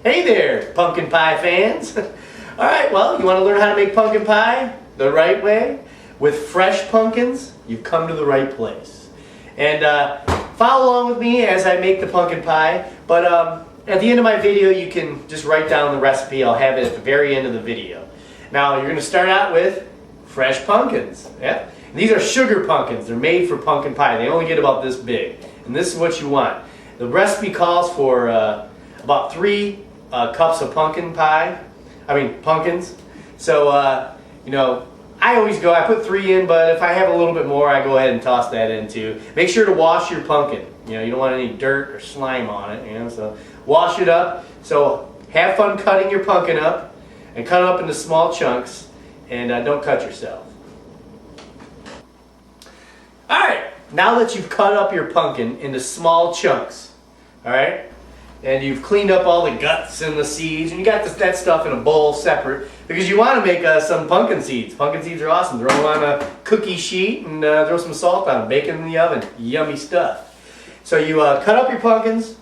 Hey there, pumpkin pie fans. Alright, well, you want to learn how to make pumpkin pie the right way? With fresh pumpkins, you've come to the right place. And follow along with me as I make the pumpkin pie. But at the end of my video, you can just write down the recipe. I'll have it at the very end of the video. Now, you're going to start out with fresh pumpkins. Yeah? These are sugar pumpkins. They're made for pumpkin pie. They only get about this big. And this is what you want. The recipe calls for about 3 cups of pumpkins. So, you know, I put 3 in, but if I have a little bit more, I go ahead and toss that in too. Make sure to wash your pumpkin. You know, you don't want any dirt or slime on it, you know, so wash it up. So have fun cutting your pumpkin up and cut it up into small chunks, and don't cut yourself. Alright, now that you've cut up your pumpkin into small chunks, alright, and you've cleaned up all the guts and the seeds, and you got that stuff in a bowl separate, because you want to make some pumpkin seeds. Pumpkin seeds are awesome. Throw them on a cookie sheet and throw some salt on them. Bake them in the oven. Yummy stuff. So you cut up your pumpkins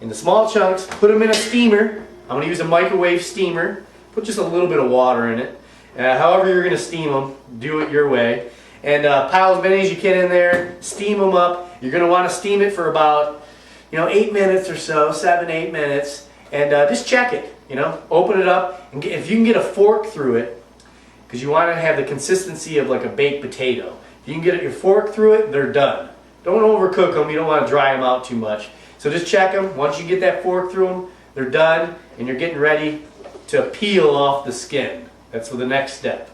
into small chunks, put them in a steamer. I'm going to use a microwave steamer. Put just a little bit of water in it. However you're going to steam them, do it your way. And pile as many as you can in there. Steam them up. You're going to want to steam it for about 8 minutes or so, 7-8 minutes, and just check it. Open it up, and if you can get a fork through it, because you want to have the consistency of like a baked potato. If you can get your fork through it, they're done. Don't overcook them. You don't want to dry them out too much. So just check them. Once you get that fork through them, they're done, and you're getting ready to peel off the skin. That's the next step.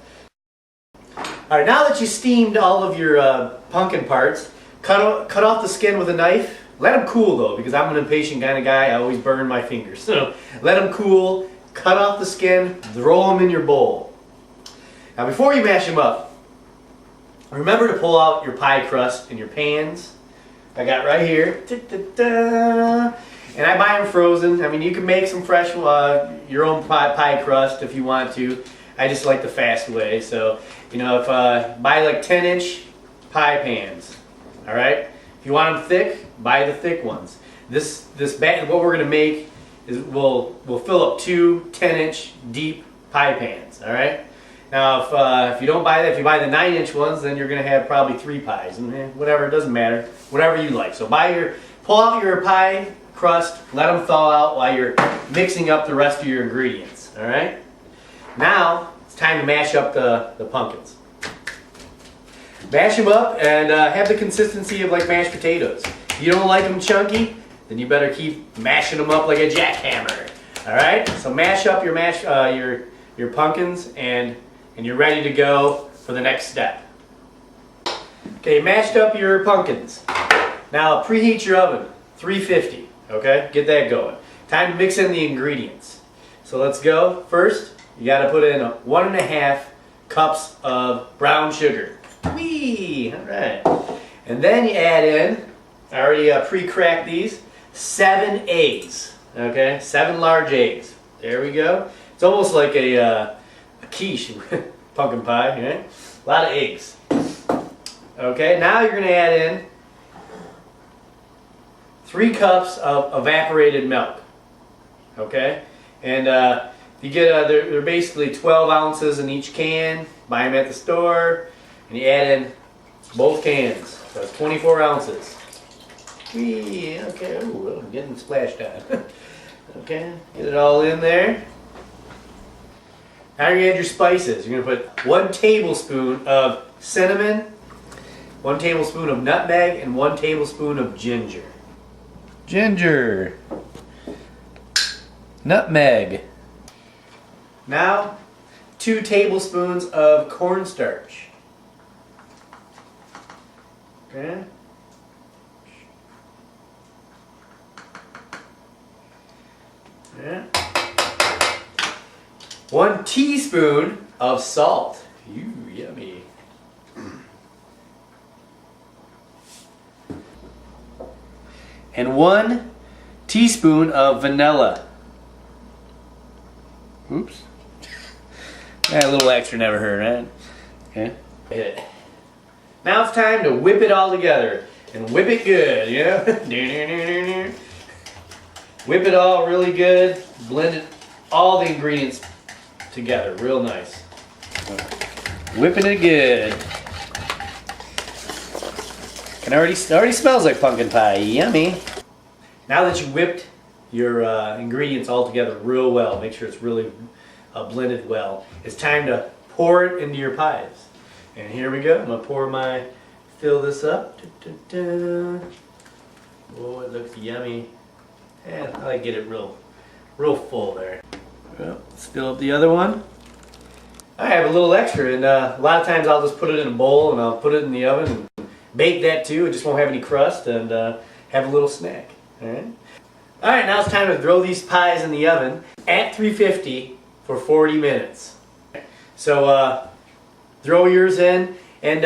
All right, now that you steamed all of your pumpkin parts, cut off the skin with a knife. Let them cool though, because I'm an impatient kind of guy. I always burn my fingers. So let them cool, cut off the skin, throw them in your bowl. Now before you mash them up, remember to pull out your pie crust in your pans. I got right here. And I buy them frozen. I mean, you can make some fresh, your own pie crust if you want to. I just like the fast way. So, if buy like 10-inch pie pans, all right? If you want them thick, buy the thick ones. This what we're gonna make is we'll fill up 2 10-inch deep pie pans. All right. Now, if you don't buy that, if you buy the 9-inch ones, then you're gonna have probably 3 pies, and whatever, it doesn't matter, whatever you like. So pull out your pie crust, let them thaw out while you're mixing up the rest of your ingredients. All right. Now it's time to mash up the pumpkins. Mash them up and have the consistency of like mashed potatoes. If you don't like them chunky, then you better keep mashing them up like a jackhammer. All right. So mash up your pumpkins and you're ready to go for the next step. Okay, mashed up your pumpkins. Now preheat your oven, 350. Okay, get that going. Time to mix in the ingredients. So let's go. First, you got to put in 1.5 cups of brown sugar. Whee! All right. And then you add in, I already pre-cracked these, 7 eggs. Okay, 7 large eggs. There we go. It's almost like a quiche, pumpkin pie, right? A lot of eggs. Okay, now you're going to add in 3 cups of evaporated milk. Okay, and you get they're basically 12 ounces in each can. Buy them at the store. And you add in both cans. So it's 24 ounces. Whee, okay, ooh, I'm getting splashed on. Okay, get it all in there. Now you're going to add your spices. You're going to put 1 tablespoon of cinnamon, 1 tablespoon of nutmeg, and 1 tablespoon of ginger. Ginger. Nutmeg. Now, 2 tablespoons of cornstarch. Okay. Yeah. 1 teaspoon of salt. Ooh, yummy. And 1 teaspoon of vanilla. Oops. A little extra never hurt, right? Okay. Now it's time to whip it all together. And whip it good, Whip it all really good. Blend it, all the ingredients together real nice. Whipping it good. Can already smells like pumpkin pie. Yummy. Now that you whipped your ingredients all together real well, make sure it's really blended well, it's time to pour it into your pies. And here we go. I'm gonna fill this up. Oh, it looks yummy. Yeah, I like to get it real full there. Well, let's fill up the other one. I have a little extra, and a lot of times I'll just put it in a bowl and I'll put it in the oven and bake that too. It just won't have any crust, and have a little snack. All right. All right, now it's time to throw these pies in the oven at 350 for 40 minutes. So throw yours in and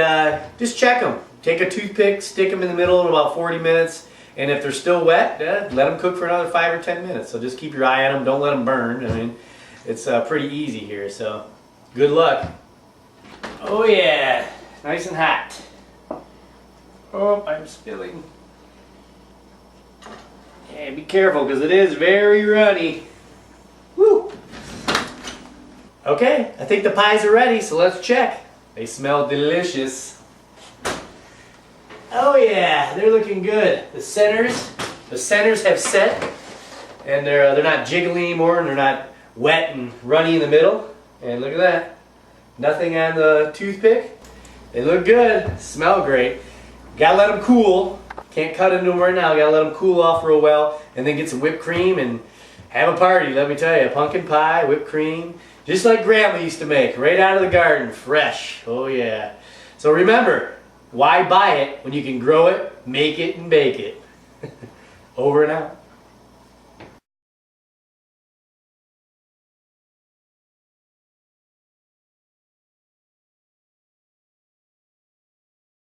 just check them. Take a toothpick, stick them in the middle in about 40 minutes, and if they're still wet, let them cook for another 5 or 10 minutes. So just keep your eye on them. Don't let them burn. I mean, it's pretty easy here. So good luck. Oh yeah, nice and hot. Oh, I'm spilling. Yeah, be careful because it is very runny. Woo! Okay, I think the pies are ready, so let's check. They smell delicious. Oh yeah, they're looking good. The centers have set, and they're not jiggly anymore, and they're not wet and runny in the middle. And look at that. Nothing on the toothpick. They look good. Smell great. Gotta let them cool. Can't cut into them right now. Gotta let them cool off real well, and then get some whipped cream and have a party. Let me tell you, pumpkin pie, whipped cream, just like Grandma used to make, right out of the garden, fresh. Oh yeah. So remember, why buy it when you can grow it, make it, and bake it? Over and out.